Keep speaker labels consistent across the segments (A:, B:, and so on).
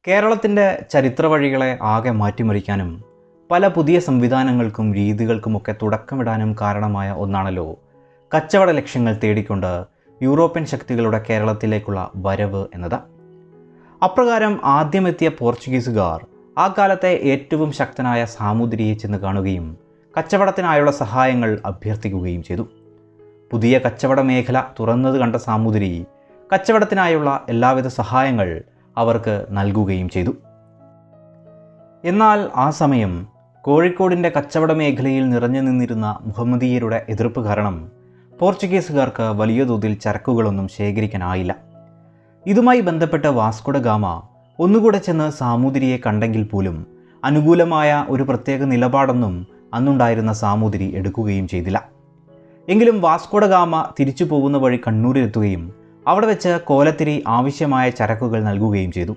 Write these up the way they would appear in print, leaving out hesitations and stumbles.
A: കേരളത്തിൻ്റെ ചരിത്ര വഴികളെ ആകെ മാറ്റിമറിക്കാനും പല പുതിയ സംവിധാനങ്ങൾക്കും രീതികൾക്കുമൊക്കെ തുടക്കമിടാനും കാരണമായ ഒന്നാണല്ലോ കച്ചവട ലക്ഷ്യങ്ങൾ തേടിക്കൊണ്ട് യൂറോപ്യൻ ശക്തികളുടെ കേരളത്തിലേക്കുള്ള വരവ് എന്നത്. അപ്രകാരം ആദ്യമെത്തിയ പോർച്ചുഗീസുകാർ ആ കാലത്തെ ഏറ്റവും ശക്തനായ സാമൂതിരിയെ ചെന്ന് കാണുകയും കച്ചവടത്തിനായുള്ള സഹായങ്ങൾ അഭ്യർത്ഥിക്കുകയും ചെയ്തു. പുതിയ കച്ചവട മേഖല തുറന്നത് കണ്ട സാമൂതിരി കച്ചവടത്തിനായുള്ള എല്ലാവിധ സഹായങ്ങൾ അവർക്ക് നൽകുകയും ചെയ്തു. എന്നാൽ ആ സമയം കോഴിക്കോടിൻ്റെ കച്ചവട മേഖലയിൽ നിറഞ്ഞു നിന്നിരുന്ന മുഹമ്മദീയരുടെ എതിർപ്പ് കാരണം പോർച്ചുഗീസുകാർക്ക് വലിയ തോതിൽ ചരക്കുകളൊന്നും ശേഖരിക്കാനായില്ല. ഇതുമായി ബന്ധപ്പെട്ട് വാസ്കോ ഡ ഗാമ ഒന്നുകൂടെ ചെന്ന് സാമൂതിരിയെ കണ്ടെങ്കിൽ പോലും അനുകൂലമായ ഒരു പ്രത്യേക നിലപാടൊന്നും അന്നുണ്ടായിരുന്ന സാമൂതിരി എടുക്കുകയും ചെയ്തില്ല. എങ്കിലും വാസ്കോ ഡ ഗാമ തിരിച്ചു പോകുന്ന വഴി കണ്ണൂരിലെത്തുകയും അവിടെ വെച്ച് കോലത്തിരി ആവശ്യമായ ചരക്കുകൾ നൽകുകയും ചെയ്തു.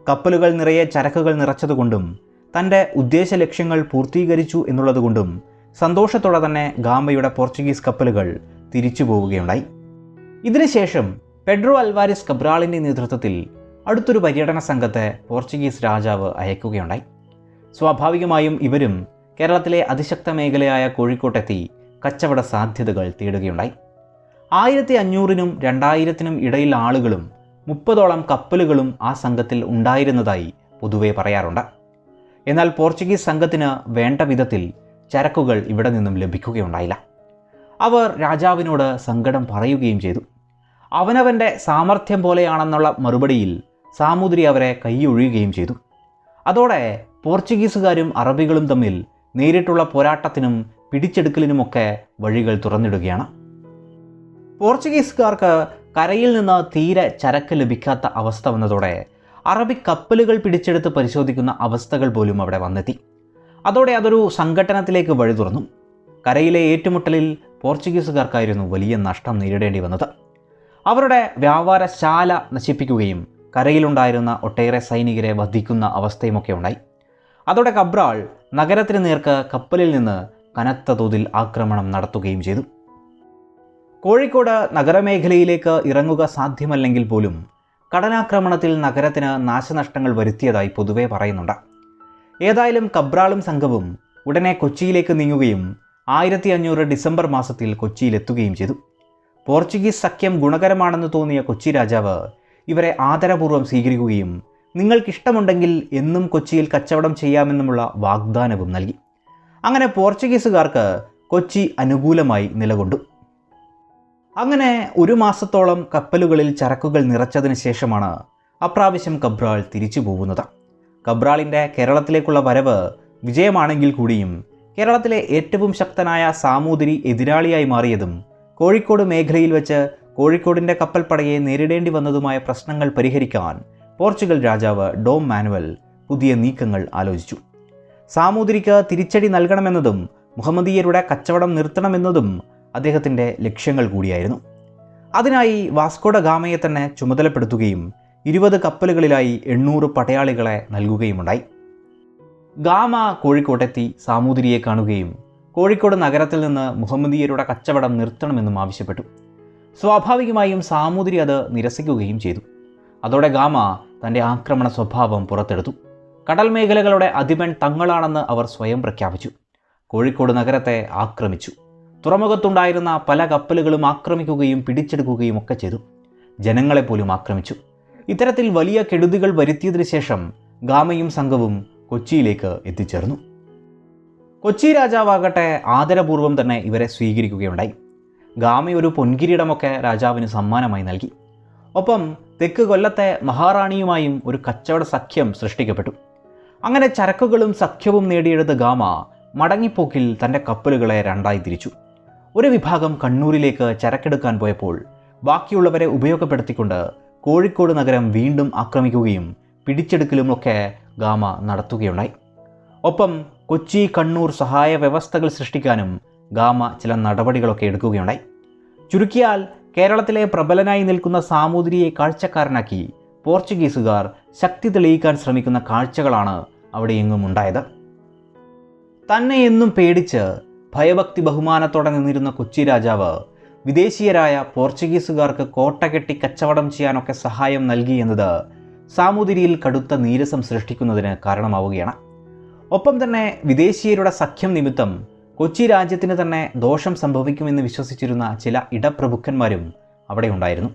A: കപ്പലുകൾ നിറയെ ചരക്കുകൾ നിറച്ചതുകൊണ്ടും തൻ്റെ ഉദ്ദേശ ലക്ഷ്യങ്ങൾ പൂർത്തീകരിച്ചു എന്നുള്ളതുകൊണ്ടും സന്തോഷത്തോടെ തന്നെ ഗാമയുടെ പോർച്ചുഗീസ് കപ്പലുകൾ തിരിച്ചു പോവുകയുണ്ടായി. ഇതിനുശേഷം പെഡ്രോ അൽവാരിസ് കബ്രാളിൻ്റെ നേതൃത്വത്തിൽ അടുത്തൊരു പര്യടന സംഘത്തെ പോർച്ചുഗീസ് രാജാവ് അയക്കുകയുണ്ടായി. സ്വാഭാവികമായും ഇവരും കേരളത്തിലെ അതിശക്ത മേഖലയായ കോഴിക്കോട്ടെത്തി കച്ചവട സാധ്യതകൾ തേടുകയുണ്ടായി. 1500-നും 2000-നും ഇടയിൽ ആളുകളും 30ഓളം കപ്പലുകളും ആ സംഘത്തിൽ ഉണ്ടായിരുന്നതായി പൊതുവെ പറയാറുണ്ട്. എന്നാൽ പോർച്ചുഗീസ് സംഘത്തിന് വേണ്ട വിധത്തിൽ ചരക്കുകൾ ഇവിടെ നിന്നും ലഭിക്കുകയുണ്ടായില്ല. അവർ രാജാവിനോട് സങ്കടം പറയുകയും ചെയ്തു. അവനവൻ്റെ സാമർഥ്യം പോലെയാണെന്നുള്ള മറുപടിയിൽ സാമൂതിരി അവരെ കൈയൊഴിയുകയും ചെയ്തു. അതോടെ പോർച്ചുഗീസുകാരും അറബികളും തമ്മിൽ നേരിട്ടുള്ള പോരാട്ടത്തിനും പിടിച്ചെടുക്കലിനുമൊക്കെ വഴികൾ തുറന്നിടുകയാണ്. പോർച്ചുഗീസുകാർക്ക് കരയിൽ നിന്ന് തീരെ ചരക്ക് ലഭിക്കാത്ത അവസ്ഥ വന്നതോടെ അറബി കപ്പലുകൾ പിടിച്ചെടുത്ത് പരിശോധിക്കുന്ന അവസ്ഥകൾ പോലും അവിടെ വന്നെത്തി. അതോടെ അതൊരു സംഘട്ടനത്തിലേക്ക് വഴി തുറന്നു. കരയിലെ ഏറ്റുമുട്ടലിൽ പോർച്ചുഗീസുകാർക്കായിരുന്നു വലിയ നഷ്ടം നേരിടേണ്ടി വന്നത്. അവരുടെ വ്യാപാരശാല നശിപ്പിക്കുകയും കരയിലുണ്ടായിരുന്ന ഒട്ടേറെ സൈനികരെ വധിക്കുന്ന അവസ്ഥയുമൊക്കെ ഉണ്ടായി. അതോടെ കബ്രാൾ നഗരത്തിന് നേർക്ക് കപ്പലിൽ നിന്ന് കനത്ത തോതിൽ ആക്രമണം നടത്തുകയും ചെയ്തു. കോഴിക്കോട് നഗരമേഖലയിലേക്ക് ഇറങ്ങുക സാധ്യമല്ലെങ്കിൽ പോലും കടലാക്രമണത്തിൽ നഗരത്തിന് നാശനഷ്ടങ്ങൾ വരുത്തിയതായി പൊതുവെ പറയുന്നുണ്ട്. ഏതായാലും കബ്രാളും സംഘവും ഉടനെ കൊച്ചിയിലേക്ക് നീങ്ങുകയും 1500 ഡിസംബർ മാസത്തിൽ കൊച്ചിയിലെത്തുകയും ചെയ്തു. പോർച്ചുഗീസ് സഖ്യം ഗുണകരമാണെന്ന് തോന്നിയ കൊച്ചി രാജാവ് ഇവരെ ആദരപൂർവ്വം സ്വീകരിക്കുകയും നിങ്ങൾക്കിഷ്ടമുണ്ടെങ്കിൽ എന്നും കൊച്ചിയിൽ കച്ചവടം ചെയ്യാമെന്നുമുള്ള വാഗ്ദാനവും നൽകി. അങ്ങനെ പോർച്ചുഗീസുകാർക്ക് കൊച്ചി അനുകൂലമായി നിലകൊണ്ടു. അങ്ങനെ ഒരു മാസത്തോളം കപ്പലുകളിൽ ചരക്കുകൾ നിറച്ചതിന് ശേഷമാണ് അപ്രാവശ്യം കബ്രാൾ തിരിച്ചു പോകുന്നത്. കബ്രാളിൻ്റെ കേരളത്തിലേക്കുള്ള വരവ് വിജയമാണെങ്കിൽ കൂടിയും കേരളത്തിലെ ഏറ്റവും ശക്തനായ സാമൂതിരി എതിരാളിയായി മാറിയതും കോഴിക്കോട് മേഖലയിൽ വെച്ച് കോഴിക്കോടിൻ്റെ കപ്പൽപ്പടയെ നേരിടേണ്ടി വന്നതുമായ പ്രശ്നങ്ങൾ പരിഹരിക്കാൻ പോർച്ചുഗൽ രാജാവ് ഡോം മാനുവൽ പുതിയ നീക്കങ്ങൾ ആലോചിച്ചു. സാമൂതിരിക്ക് തിരിച്ചടി നൽകണമെന്നതും മുഹമ്മദീയരുടെ കച്ചവടം നിർത്തണമെന്നതും അദ്ദേഹത്തിൻ്റെ ലക്ഷ്യങ്ങൾ കൂടിയായിരുന്നു. അതിനായി വാസ്കോ ഡ ഗാമയെ തന്നെ ചുമതലപ്പെടുത്തുകയും 20 കപ്പലുകളിലായി 800 പടയാളികളെ നൽകുകയുമുണ്ടായി. ഗാമ കോഴിക്കോട്ടെത്തി സാമൂതിരിയെ കാണുകയും കോഴിക്കോട് നഗരത്തിൽ നിന്ന് മുഹമ്മദീയരുടെ കച്ചവടം നിർത്തണമെന്നും ആവശ്യപ്പെട്ടു. സ്വാഭാവികമായും സാമൂതിരി അത് നിരസിക്കുകയും ചെയ്തു. അതോടെ ഗാമ തൻ്റെ ആക്രമണ സ്വഭാവം പുറത്തെടുത്തു. കടൽ മേഖലകളുടെ അധിപൻ തങ്ങളാണെന്ന് അവർ സ്വയം പ്രഖ്യാപിച്ചു. കോഴിക്കോട് നഗരത്തെ ആക്രമിച്ചു. തുറമുഖത്തുണ്ടായിരുന്ന പല കപ്പലുകളും ആക്രമിക്കുകയും പിടിച്ചെടുക്കുകയും ഒക്കെ ചെയ്തു. ജനങ്ങളെപ്പോലും ആക്രമിച്ചു. ഇത്തരത്തിൽ വലിയ കെടുതികൾ വരുത്തിയതിനു ശേഷം ഗാമയും സംഘവും കൊച്ചിയിലേക്ക് എത്തിച്ചേർന്നു. കൊച്ചി രാജാവാകട്ടെ ആദരപൂർവ്വം തന്നെ ഇവരെ സ്വീകരിക്കുകയുണ്ടായി. ഗാമ ഒരു പൊൻകിരീടമൊക്കെ രാജാവിന് സമ്മാനമായി നൽകി. ഒപ്പം തെക്ക് കൊല്ലത്തെ മഹാറാണിയുമായും ഒരു കച്ചവട സഖ്യം സൃഷ്ടിക്കപ്പെട്ടു. അങ്ങനെ ചരക്കുകളും സഖ്യവും നേടിയെടുത്ത ഗാമ മടങ്ങിപ്പോക്കിൽ തൻ്റെ കപ്പലുകളെ രണ്ടായി തിരിച്ചു. ഒരു വിഭാഗം കണ്ണൂരിലേക്ക് ചരക്കെടുക്കാൻ പോയപ്പോൾ ബാക്കിയുള്ളവരെ ഉപയോഗപ്പെടുത്തിക്കൊണ്ട് കോഴിക്കോട് നഗരം വീണ്ടും ആക്രമിക്കുകയും പിടിച്ചെടുക്കലുമൊക്കെ ഗാമ നടത്തുകയുണ്ടായി. ഒപ്പം കൊച്ചി കണ്ണൂർ സഹായ വ്യവസ്ഥകൾ സൃഷ്ടിക്കാനും ഗാമ ചില നടപടികളൊക്കെ എടുക്കുകയുണ്ടായി. ചുരുക്കിയാൽ കേരളത്തിലെ പ്രബലനായി നിൽക്കുന്ന സാമൂതിരിയെ കാഴ്ചക്കാരനാക്കി പോർച്ചുഗീസുകാർ ശക്തി തെളിയിക്കാൻ ശ്രമിക്കുന്ന കാഴ്ചകളാണ് അവിടെയെങ്ങും ഉണ്ടായത്. തന്നെ എന്നും പേടിച്ച് ഭയഭക്തി ബഹുമാനത്തോടെ നിന്നിരുന്ന കൊച്ചി രാജാവ് വിദേശീയരായ പോർച്ചുഗീസുകാർക്ക് കോട്ട കെട്ടി കച്ചവടം ചെയ്യാനൊക്കെ സഹായം നൽകി എന്നത് സാമൂതിരിയിൽ കടുത്ത നീരസം സൃഷ്ടിക്കുന്നതിന് കാരണമാവുകയാണ്. ഒപ്പം തന്നെ വിദേശീയരുടെ സഖ്യം നിമിത്തം കൊച്ചി രാജ്യത്തിന് തന്നെ ദോഷം സംഭവിക്കുമെന്ന് വിശ്വസിച്ചിരുന്ന ചില ഇടപ്രഭുക്കന്മാരും അവിടെ ഉണ്ടായിരുന്നു.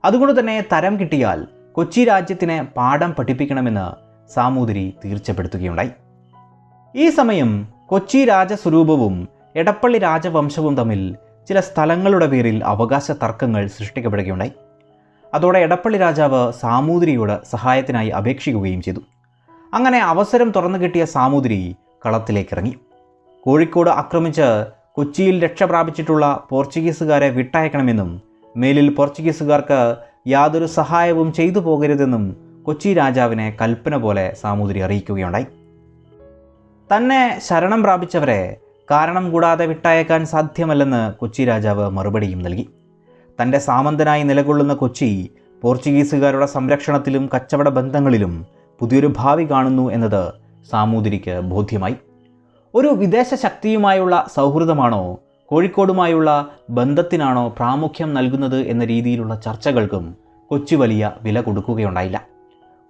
A: അതുകൊണ്ട് തന്നെ തരം കിട്ടിയാൽ കൊച്ചി രാജ്യത്തിന് പാഠം പഠിപ്പിക്കണമെന്ന് സാമൂതിരി തീർച്ചപ്പെടുത്തുകയുണ്ടായി. ഈ സമയം കൊച്ചി രാജസ്വരൂപവും എടപ്പള്ളി രാജവംശവും തമ്മിൽ ചില സ്ഥലങ്ങളുടെ പേരിൽ അവകാശ തർക്കങ്ങൾ സൃഷ്ടിക്കപ്പെടുകയുണ്ടായി. അതോടെ എടപ്പള്ളി രാജാവ് സാമൂതിരിയോട് സഹായത്തിനായി അപേക്ഷിക്കുകയും ചെയ്തു. അങ്ങനെ അവസരം തുറന്നു കിട്ടിയ സാമൂതിരി കളത്തിലേക്കിറങ്ങി. കോഴിക്കോട് ആക്രമിച്ച് കൊച്ചിയിൽ രക്ഷ പ്രാപിച്ചിട്ടുള്ള പോർച്ചുഗീസുകാരെ വിട്ടയക്കണമെന്നും മേലിൽ പോർച്ചുഗീസുകാർക്ക് യാതൊരു സഹായവും ചെയ്തു പോകരുതെന്നും കൊച്ചി രാജാവിനെ കൽപ്പന പോലെ സാമൂതിരി അറിയിക്കുകയുണ്ടായി. തന്നെ ശരണം പ്രാപിച്ചവരെ കാരണം കൂടാതെ വിട്ടയക്കാൻ സാധ്യമല്ലെന്ന് കൊച്ചി രാജാവ് മറുപടിയും നൽകി. തൻ്റെ സാമന്തനായി നിലകൊള്ളുന്ന കൊച്ചി പോർച്ചുഗീസുകാരുടെ സംരക്ഷണത്തിലും കച്ചവട ബന്ധങ്ങളിലും പുതിയൊരു ഭാവി കാണുന്നു എന്നത് സാമൂതിരിക്ക് ബോധ്യമായി. ഒരു വിദേശ ശക്തിയുമായുള്ള സൗഹൃദമാണോ കോഴിക്കോടുമായുള്ള ബന്ധത്തിനാണോ പ്രാമുഖ്യം നൽകുന്നത് എന്ന രീതിയിലുള്ള ചർച്ചകൾക്കും കൊച്ചി വലിയ വില കൊടുക്കുകയുണ്ടായില്ല.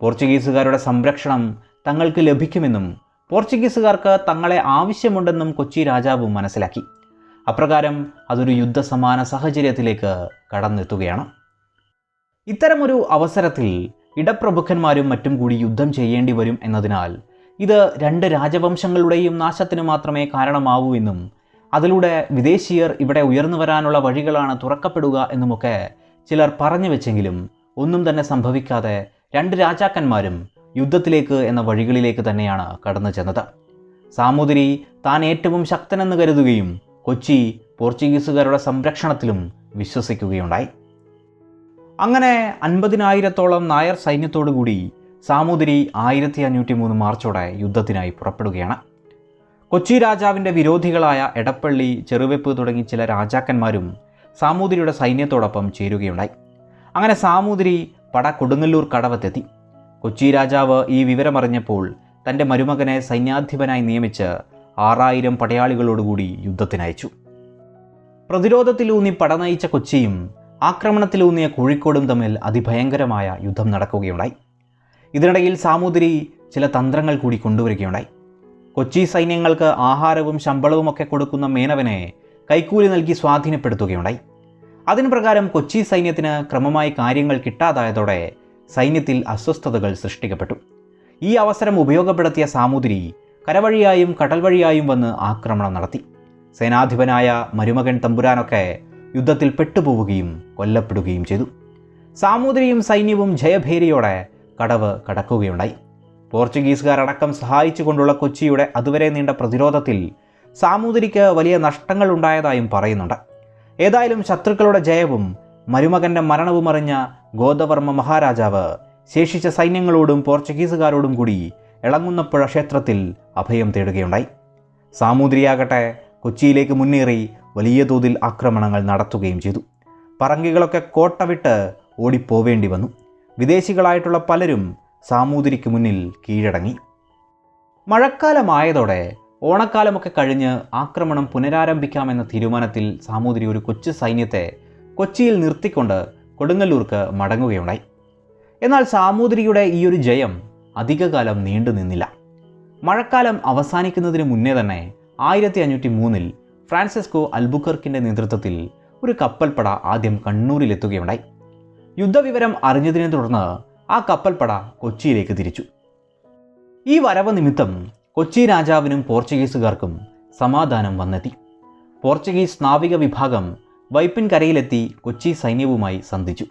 A: പോർച്ചുഗീസുകാരുടെ സംരക്ഷണം തങ്ങൾക്ക് ലഭിക്കുമെന്നും പോർച്ചുഗീസുകാർക്ക് തങ്ങളെ ആവശ്യമുണ്ടെന്നും കൊച്ചി രാജാവും മനസ്സിലാക്കി. അപ്രകാരം അതൊരു യുദ്ധസമാന സാഹചര്യത്തിലേക്ക് കടന്നെത്തുകയാണ്. ഇത്തരമൊരു അവസരത്തിൽ ഇടപ്രഭുക്കന്മാരും മറ്റും കൂടി യുദ്ധം ചെയ്യേണ്ടി വരും എന്നതിനാൽ ഇത് രണ്ട് രാജവംശങ്ങളുടെയും നാശത്തിന് മാത്രമേ കാരണമാവൂ എന്നും അതിലൂടെ വിദേശീയർ ഇവിടെ ഉയർന്നു വരാനുള്ള വഴികളാണ് തുറക്കപ്പെടുക എന്നുമൊക്കെ ചിലർ പറഞ്ഞു വെച്ചെങ്കിലും ഒന്നും തന്നെ സംഭവിക്കാതെ രണ്ട് രാജാക്കന്മാരും യുദ്ധത്തിലേക്ക് എന്ന വഴികളിലേക്ക് തന്നെയാണ് കടന്നു ചെന്നത്. സാമൂതിരി താൻ ഏറ്റവും ശക്തനെന്ന് കരുതുകയും കൊച്ചി പോർച്ചുഗീസുകാരുടെ സംരക്ഷണത്തിലും വിശ്വസിക്കുകയുണ്ടായി. അങ്ങനെ 50,000-ഓളം നായർ സൈന്യത്തോടുകൂടി സാമൂതിരി 1503 മാർച്ചോടെ യുദ്ധത്തിനായി പുറപ്പെടുകയാണ്. കൊച്ചി രാജാവിൻ്റെ വിരോധികളായ എടപ്പള്ളി, ചെറുവെപ്പ് തുടങ്ങി ചില രാജാക്കന്മാരും സാമൂതിരിയുടെ സൈന്യത്തോടൊപ്പം ചേരുകയുണ്ടായി. അങ്ങനെ സാമൂതിരി പട കൊടുങ്ങല്ലൂർ കടവത്തെത്തി. കൊച്ചി രാജാവ് ഈ വിവരമറിഞ്ഞപ്പോൾ തൻ്റെ മരുമകനെ സൈന്യാധിപനായി നിയമിച്ച് 6000 പടയാളികളോടുകൂടി യുദ്ധത്തിനയച്ചു. പ്രതിരോധത്തിലൂന്നി പട നയിച്ച കൊച്ചിയും ആക്രമണത്തിലൂന്നിയ കോഴിക്കോടും തമ്മിൽ അതിഭയങ്കരമായ യുദ്ധം നടക്കുകയുണ്ടായി. ഇതിനിടയിൽ സാമൂതിരി ചില തന്ത്രങ്ങൾ കൂടി കൊണ്ടുവരികയുണ്ടായി. കൊച്ചി സൈന്യങ്ങൾക്ക് ആഹാരവും ശമ്പളവുമൊക്കെ കൊടുക്കുന്ന മേനവനെ കൈക്കൂലി നൽകി സ്വാധീനപ്പെടുത്തുകയുണ്ടായി. അതിന് പ്രകാരം കൊച്ചി സൈന്യത്തിന് ക്രമമായി കാര്യങ്ങൾ കിട്ടാതായതോടെ സൈന്യത്തിൽ അസ്വസ്ഥതകൾ സൃഷ്ടിക്കപ്പെട്ടു. ഈ അവസരം ഉപയോഗപ്പെടുത്തിയ സാമൂതിരി കരവഴിയായും കടൽ വഴിയായും വന്ന് ആക്രമണം നടത്തി. സേനാധിപനായ മരുമകൻ തമ്പുരാനൊക്കെ യുദ്ധത്തിൽ പെട്ടുപോവുകയും കൊല്ലപ്പെടുകയും ചെയ്തു. സാമൂതിരിയും സൈന്യവും ജയഭേരിയോടെ കടവ് കടക്കുകയുണ്ടായി. പോർച്ചുഗീസുകാരടക്കം സഹായിച്ചുകൊണ്ടുള്ള കൊച്ചിയുടെ അതുവരെ നീണ്ട പ്രതിരോധത്തിൽ സാമൂതിരിക്ക് വലിയ നഷ്ടങ്ങൾ ഉണ്ടായതായും പറയുന്നുണ്ട്. ഏതായാലും ശത്രുക്കളുടെ ജയവും മരുമകൻ്റെ മരണവും അറിഞ്ഞ ഗോദവർമ്മ മഹാരാജാവ് ശേഷിച്ച സൈന്യങ്ങളോടും പോർച്ചുഗീസുകാരോടും കൂടി എളങ്ങുന്നപ്പുഴ ക്ഷേത്രത്തിൽ അഭയം തേടുകയുണ്ടായി. സാമൂതിരിയാകട്ടെ കൊച്ചിയിലേക്ക് മുന്നേറി വലിയ തോതിൽ ആക്രമണങ്ങൾ നടത്തുകയും ചെയ്തു. പറങ്കികളൊക്കെ കോട്ട വിട്ട് ഓടിപ്പോവേണ്ടി വന്നു. വിദേശികളായിട്ടുള്ള പലരും സാമൂതിരിക്ക് മുന്നിൽ കീഴടങ്ങി. മഴക്കാലമായതോടെ ഓണക്കാലമൊക്കെ കഴിഞ്ഞ് ആക്രമണം പുനരാരംഭിക്കാമെന്ന തീരുമാനത്തിൽ സാമൂതിരി ഒരു കൊച്ചു സൈന്യത്തെ കൊച്ചിയിൽ നിർത്തിക്കൊണ്ട് കൊടുങ്ങല്ലൂർക്ക് മടങ്ങുകയുണ്ടായി. എന്നാൽ സാമൂതിരിയുടെ ഈ ഒരു ജയം അധികകാലം നീണ്ടു നിന്നില്ല. മഴക്കാലം അവസാനിക്കുന്നതിന് മുന്നേ തന്നെ 1503 ഫ്രാൻസിസ്കോ അൽബുക്കർക്കിൻ്റെ നേതൃത്വത്തിൽ ഒരു കപ്പൽപ്പട ആദ്യം കണ്ണൂരിലെത്തുകയുണ്ടായി. യുദ്ധവിവരം അറിഞ്ഞതിനെ തുടർന്ന് ആ കപ്പൽപ്പട കൊച്ചിയിലേക്ക് തിരിച്ചു. ഈ വരവ് നിമിത്തം കൊച്ചി രാജാവിനും പോർച്ചുഗീസുകാർക്കും സമാധാനം വന്നെത്തി. പോർച്ചുഗീസ് നാവിക വിഭാഗം വൈപ്പിൻകരയിലെത്തി കൊച്ചി സൈന്യവുമായി സന്ധിച്ചു.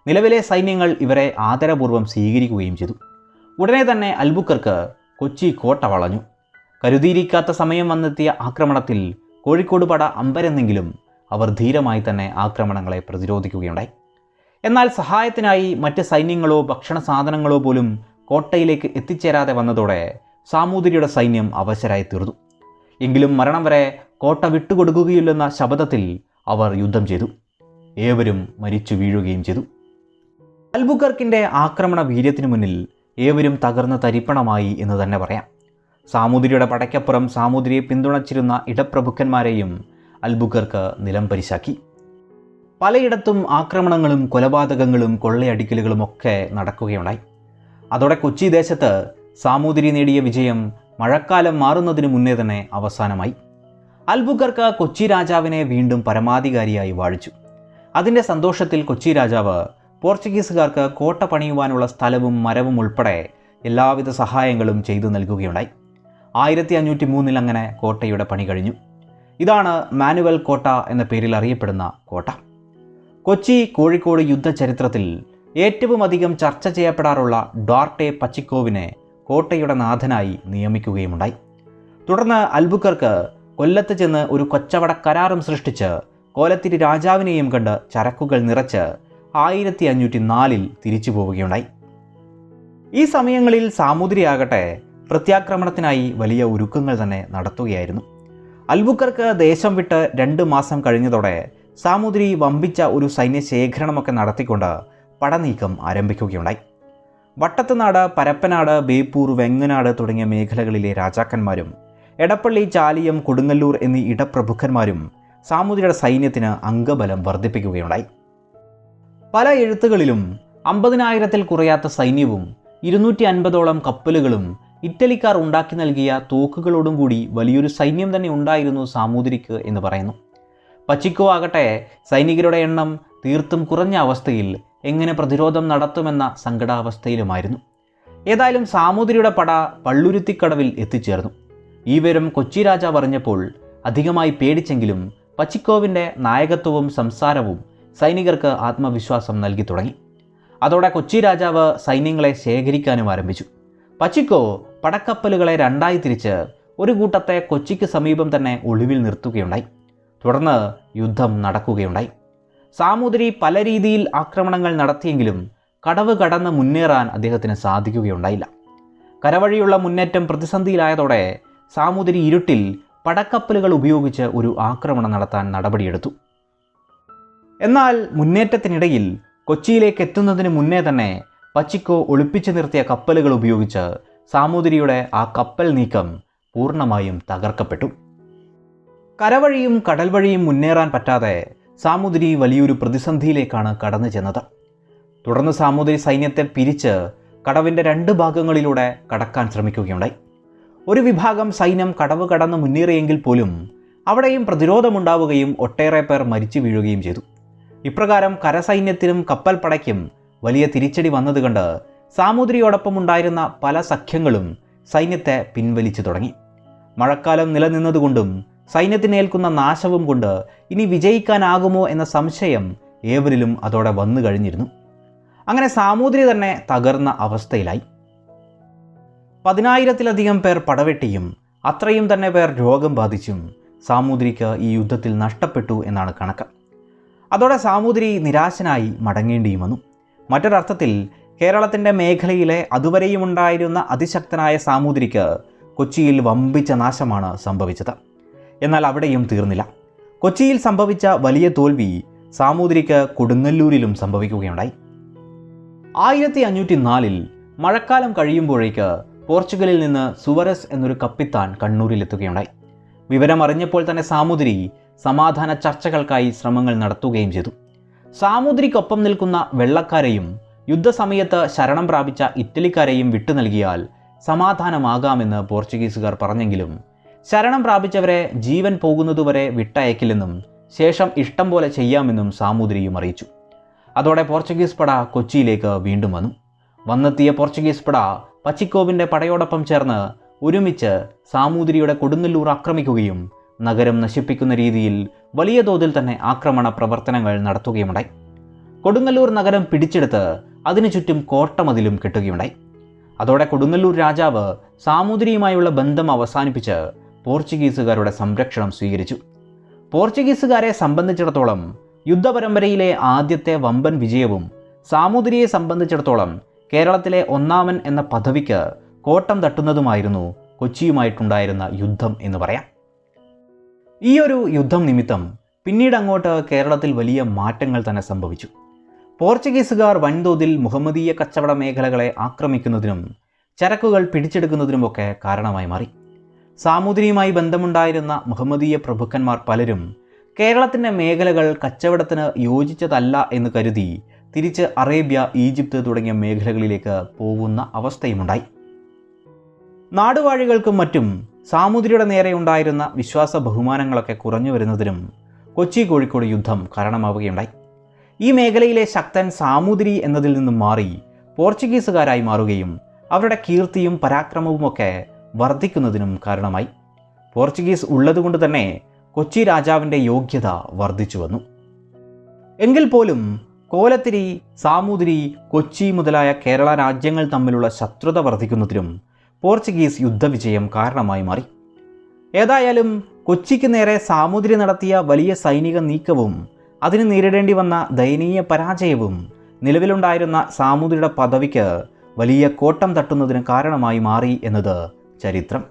A: നിലവിലെ സൈന്യങ്ങൾ ഇവരെ ആദരപൂർവ്വം സ്വീകരിക്കുകയും ചെയ്തു. ഉടനെ തന്നെ അൽബുക്കർക്ക് കൊച്ചി കോട്ട വളഞ്ഞു. കരുതിയിരിക്കാത്ത സമയം വന്നെത്തിയ ആക്രമണത്തിൽ കോഴിക്കോട് പട അമ്പരന്നെങ്കിലും അവർ ധീരമായി തന്നെ ആക്രമണങ്ങളെ പ്രതിരോധിക്കുകയുണ്ടായി. എന്നാൽ സഹായത്തിനായി മറ്റ് സൈന്യങ്ങളോ ഭക്ഷണ സാധനങ്ങളോ പോലും കോട്ടയിലേക്ക് എത്തിച്ചേരാതെ വന്നതോടെ സാമൂതിരിയുടെ സൈന്യം അവശരായി തീർന്നു. എങ്കിലും മരണം വരെ കോട്ട വിട്ടുകൊടുക്കുകയില്ലെന്ന ശപഥത്തിൽ അവർ യുദ്ധം ചെയ്തു. ഏവരും മരിച്ചു വീഴുകയും ചെയ്തു. അൽബുക്കർക്കിൻ്റെ ആക്രമണ വീര്യത്തിനു മുന്നിൽ ഏവരും തകർന്ന് തരിപ്പണമായി എന്ന് തന്നെ പറയാം. സാമൂതിരിയുടെ പടയ്ക്കപ്പുറം സാമൂതിരിയെ പിന്തുണച്ചിരുന്ന ഇടപ്രഭുക്കന്മാരെയും അൽബുക്കർക്ക് നിലം പരിശാക്കി. പലയിടത്തും ആക്രമണങ്ങളും കൊലപാതകങ്ങളും കൊള്ളയടിക്കലുകളും ഒക്കെ നടക്കുകയുണ്ടായി. അതോടെ കൊച്ചി ദേശത്ത് സാമൂതിരി നേടിയ വിജയം മഴക്കാലം മാറുന്നതിന് മുന്നേ തന്നെ അവസാനമായി. അൽബുക്കർക്ക് കൊച്ചി രാജാവിനെ വീണ്ടും പരമാധികാരിയായി വാഴിച്ചു. അതിൻ്റെ സന്തോഷത്തിൽ കൊച്ചി രാജാവ് പോർച്ചുഗീസുകാർക്ക് കോട്ട പണിയുവാനുള്ള സ്ഥലവും മരവും ഉൾപ്പെടെ എല്ലാവിധ സഹായങ്ങളും ചെയ്തു നൽകുകയുണ്ടായി. 1503 അങ്ങനെ കോട്ടയുടെ പണി കഴിഞ്ഞു. ഇതാണ് മാനുവൽ കോട്ട എന്ന പേരിൽ അറിയപ്പെടുന്ന കോട്ട. കൊച്ചി കോഴിക്കോട് യുദ്ധചരിത്രത്തിൽ ഏറ്റവും അധികം ചർച്ച ചെയ്യപ്പെടാറുള്ള ഡ്വാർട്ടെ പച്ചിക്കോവിനെ കോട്ടയുടെ നാഥനായി നിയമിക്കുകയുമുണ്ടായി. തുടർന്ന് അൽബുക്കർക്ക് കൊല്ലത്ത് ചെന്ന് ഒരു കച്ചവട കരാറും സൃഷ്ടിച്ച് കോലത്തിരി രാജാവിനെയും കണ്ട് ചരക്കുകൾ നിറച്ച് 1504 തിരിച്ചു പോവുകയുണ്ടായി. ഈ സമയങ്ങളിൽ സാമൂതിരിയാകട്ടെ പ്രത്യാക്രമണത്തിനായി വലിയ ഒരുക്കങ്ങൾ തന്നെ നടത്തുകയായിരുന്നു. അൽബുക്കർക്ക് ദേശം വിട്ട് 2 മാസം കഴിഞ്ഞതോടെ സാമൂതിരി വമ്പിച്ച ഒരു സൈന്യശേഖരണമൊക്കെ നടത്തിക്കൊണ്ട് പടനീക്കം ആരംഭിക്കുകയുണ്ടായി. വട്ടത്തുനാട്, പരപ്പനാട്, ബേപ്പൂർ, വെങ്ങനാട് തുടങ്ങിയ മേഖലകളിലെ രാജാക്കന്മാരും എടപ്പള്ളി, ചാലിയം, കൊടുങ്ങല്ലൂർ എന്നീ ഇടപ്രഭുക്കന്മാരും സാമൂതിരിയുടെ സൈന്യത്തിന് അംഗബലം വർദ്ധിപ്പിക്കുകയുണ്ടായി. പല എഴുത്തുകളിലും 50,000-ൽ കുറയാത്ത സൈന്യവും 250ഓളം കപ്പലുകളും ഇറ്റലിക്കാർ ഉണ്ടാക്കി നൽകിയ തോക്കുകളോടും കൂടി വലിയൊരു സൈന്യം തന്നെ ഉണ്ടായിരുന്നു സാമൂതിരിക്ക് എന്ന് പറയുന്നു. പച്ചിക്കോ ആകട്ടെ സൈനികരുടെ എണ്ണം തീർത്തും കുറഞ്ഞ അവസ്ഥയിൽ എങ്ങനെ പ്രതിരോധം നടത്തുമെന്ന സങ്കടാവസ്ഥയിലുമായിരുന്നു. ഏതായാലും സാമൂതിരിയുടെ പട പള്ളുരുത്തിക്കടവിൽ എത്തിച്ചേർന്നു. ഈ വിവരം കൊച്ചി രാജാവ് അറിഞ്ഞപ്പോൾ അധികമായി പേടിച്ചെങ്കിലും പച്ചിക്കോവിൻ്റെ നായകത്വവും സംസാരവും സൈനികർക്ക് ആത്മവിശ്വാസം നൽകി തുടങ്ങി. അതോടെ കൊച്ചി രാജാവ് സൈന്യങ്ങളെ ശേഖരിക്കാനും ആരംഭിച്ചു. പച്ചിക്കോ പടക്കപ്പലുകളെ 2ആയി തിരിച്ച് ഒരു കൂട്ടത്തെ കൊച്ചിക്ക് സമീപം തന്നെ ഒളിവിൽ നിർത്തുകയുണ്ടായി. തുടർന്ന് യുദ്ധം നടക്കുകയുണ്ടായി. സാമൂതിരി പല രീതിയിൽ ആക്രമണങ്ങൾ നടത്തിയെങ്കിലും കടവ് കടന്ന് മുന്നേറാൻ അദ്ദേഹത്തിന് സാധിക്കുകയുണ്ടായില്ല. കരവഴിയുള്ള മുന്നേറ്റം പ്രതിസന്ധിയിലായതോടെ സാമൂതിരി ഇരുട്ടിൽ പടക്കപ്പലുകൾ ഉപയോഗിച്ച് ഒരു ആക്രമണം നടത്താൻ നടപടിയെടുത്തു. എന്നാൽ മുന്നേറ്റത്തിനിടയിൽ കൊച്ചിയിലേക്ക് എത്തുന്നതിന് മുന്നേ തന്നെ പച്ചിക്കോ ഒളിപ്പിച്ചു നിർത്തിയ കപ്പലുകൾ ഉപയോഗിച്ച് സാമൂതിരിയുടെ ആ കപ്പൽ നീക്കം പൂർണ്ണമായും തകർക്കപ്പെട്ടു. കരവഴിയും കടൽ വഴിയും മുന്നേറാൻ പറ്റാതെ സാമൂതിരി വലിയൊരു പ്രതിസന്ധിയിലേക്കാണ് കടന്നു ചെന്നത്. തുടർന്ന് സാമൂതിരി സൈന്യത്തെ പിരിച്ച് കടവിൻ്റെ 2 ഭാഗങ്ങളിലൂടെ കടക്കാൻ ശ്രമിക്കുകയുണ്ടായി. ഒരു വിഭാഗം സൈന്യം കടവ് കടന്ന് മുന്നേറിയെങ്കിൽ പോലും അവിടെയും പ്രതിരോധമുണ്ടാവുകയും ഒട്ടേറെ പേർ മരിച്ചു വീഴുകയും ചെയ്തു. ഇപ്രകാരം കരസൈന്യത്തിനും കപ്പൽ പടയ്ക്കും വലിയ തിരിച്ചടി വന്നതുകൊണ്ട് സാമൂതിരിയോടൊപ്പം ഉണ്ടായിരുന്ന പല സഖ്യങ്ങളും സൈന്യത്തെ പിൻവലിച്ചു തുടങ്ങി. മഴക്കാലം നിലനിന്നതുകൊണ്ടും സൈന്യത്തിനേൽക്കുന്ന നാശവും കൊണ്ട് ഇനി വിജയിക്കാനാകുമോ എന്ന സംശയം ഏവരിലും അതോടെ വന്നു കഴിഞ്ഞിരുന്നു. അങ്ങനെ സാമൂതിരി തന്നെ തകർന്ന അവസ്ഥയിലായി. 10,000-ലധികം പേർ പടവെട്ടിയും അത്രയും തന്നെ പേർ രോഗം ബാധിച്ചും സാമൂതിരിക്ക് ഈ യുദ്ധത്തിൽ നഷ്ടപ്പെട്ടു എന്നാണ് കണക്ക്. അതോടെ സാമൂതിരി നിരാശനായി മടങ്ങേണ്ടിയും വന്നു. മറ്റൊരർത്ഥത്തിൽ കേരളത്തിൻ്റെ മേഖലയിലെ അതുവരെയും ഉണ്ടായിരുന്ന അതിശക്തനായ സാമൂതിരിക്ക് കൊച്ചിയിൽ വമ്പിച്ച നാശമാണ് സംഭവിച്ചത്. എന്നാൽ അവിടെയും തീർന്നില്ല. കൊച്ചിയിൽ സംഭവിച്ച വലിയ തോൽവി സാമൂതിരിക്ക് കൊടുങ്ങല്ലൂരിലും സംഭവിക്കുകയുണ്ടായി. 1504 മഴക്കാലം കഴിയുമ്പോഴേക്ക് പോർച്ചുഗലിൽ നിന്ന് സുവരസ് എന്നൊരു കപ്പിത്താൻ കണ്ണൂരിലെത്തുകയുണ്ടായി. വിവരം അറിഞ്ഞപ്പോൾ തന്നെ സാമൂതിരി സമാധാന ചർച്ചകൾക്കായി ശ്രമങ്ങൾ നടത്തുകയും ചെയ്തു. സാമൂതിരിക്കൊപ്പം നിൽക്കുന്ന വെള്ളക്കാരെയും യുദ്ധസമയത്ത് ശരണം പ്രാപിച്ച ഇറ്റലിക്കാരെയും വിട്ടു നൽകിയാൽ സമാധാനമാകാമെന്ന് പോർച്ചുഗീസുകാർ പറഞ്ഞെങ്കിലും ശരണം പ്രാപിച്ചവരെ ജീവൻ പോകുന്നതുവരെ വിട്ടയക്കില്ലെന്നും ശേഷം ഇഷ്ടം പോലെ ചെയ്യാമെന്നും സാമൂതിരിയും അറിയിച്ചു. അതോടെ പോർച്ചുഗീസ് പട കൊച്ചിയിലേക്ക് വീണ്ടും വന്നു. വന്നെത്തിയ പോർച്ചുഗീസ് പട പച്ചിക്കോവിൻ്റെ പടയോടൊപ്പം ചേർന്ന് ഒരുമിച്ച് സാമൂതിരിയുടെ കൊടുങ്ങല്ലൂർ ആക്രമിക്കുകയും നഗരം നശിപ്പിക്കുന്ന രീതിയിൽ വലിയ തോതിൽ തന്നെ ആക്രമണ പ്രവർത്തനങ്ങൾ നടത്തുകയുണ്ടായി. കൊടുങ്ങല്ലൂർ നഗരം പിടിച്ചെടുത്ത് അതിനു ചുറ്റും കോട്ടമതിലും കെട്ടുകയുണ്ടായി. അതോടെ കൊടുങ്ങല്ലൂർ രാജാവ് സാമൂതിരിയുമായുള്ള ബന്ധം അവസാനിപ്പിച്ച് പോർച്ചുഗീസുകാരുടെ സംരക്ഷണം സ്വീകരിച്ചു. പോർച്ചുഗീസുകാരെ സംബന്ധിച്ചിടത്തോളം യുദ്ധപരമ്പരയിലെ ആദ്യത്തെ വമ്പൻ വിജയവും സാമൂതിരിയെ സംബന്ധിച്ചിടത്തോളം കേരളത്തിലെ ഒന്നാമൻ എന്ന പദവിക്ക് കോട്ടം തട്ടുന്നതുമായിരുന്നു കൊച്ചിയുമായിട്ടുണ്ടായിരുന്ന യുദ്ധം എന്ന് പറയാം. ഈ ഒരു യുദ്ധം നിമിത്തം പിന്നീട് അങ്ങോട്ട് കേരളത്തിൽ വലിയ മാറ്റങ്ങൾ തന്നെ സംഭവിച്ചു. പോർച്ചുഗീസുകാർ വൻതോതിൽ മുഹമ്മദീയ കച്ചവട മേഖലകളെ ആക്രമിക്കുന്നതിനും ചരക്കുകൾ പിടിച്ചെടുക്കുന്നതിനുമൊക്കെ കാരണമായി മാറി. സാമൂതിരിയുമായി ബന്ധമുണ്ടായിരുന്ന മുഹമ്മദീയ പ്രഭുക്കന്മാർ പലരും കേരളത്തിൻ്റെ മേഖലകൾ കച്ചവടത്തിന് യോജിച്ചതല്ല എന്ന് കരുതി തിരിച്ച് അറേബ്യ, ഈജിപ്ത് തുടങ്ങിയ മേഖലകളിലേക്ക് പോകുന്ന അവസ്ഥയുമുണ്ടായി. നാടുവാഴികൾക്കും മറ്റും സാമൂതിരിയുടെ നേരെ ഉണ്ടായിരുന്ന വിശ്വാസ ബഹുമാനങ്ങളൊക്കെ കുറഞ്ഞു വരുന്നതിനും കൊച്ചി കോഴിക്കോട് യുദ്ധം കാരണമാവുകയുണ്ടായി. ഈ മേഖലയിലെ ശക്തൻ സാമൂതിരി എന്നതിൽ നിന്നും മാറി പോർച്ചുഗീസുകാരായി മാറുകയും അവരുടെ കീർത്തിയും പരാക്രമവുമൊക്കെ വർദ്ധിക്കുന്നതിനും കാരണമായി. പോർച്ചുഗീസ് ഉള്ളതുകൊണ്ട് തന്നെ കൊച്ചി രാജാവിൻ്റെ യോഗ്യത വർദ്ധിച്ചു വന്നു. എങ്കിൽ പോലും കോലത്തിരി, സാമൂതിരി, കൊച്ചി മുതലായ കേരള രാജ്യങ്ങൾ തമ്മിലുള്ള ശത്രുത വർദ്ധിക്കുന്നതിനും പോർച്ചുഗീസ് യുദ്ധവിജയം കാരണമായി മാറി. ഏതായാലും കൊച്ചിക്ക് നേരെ സാമൂതിരി നടത്തിയ വലിയ സൈനിക നീക്കവും അതിന് നേരിടേണ്ടി വന്ന ദയനീയ പരാജയവും നിലവിലുണ്ടായിരുന്ന സാമൂതിരിയുടെ പദവിക്ക് വലിയ കോട്ടം തട്ടുന്നതിന് കാരണമായി മാറി എന്നത് ചരിത്രം.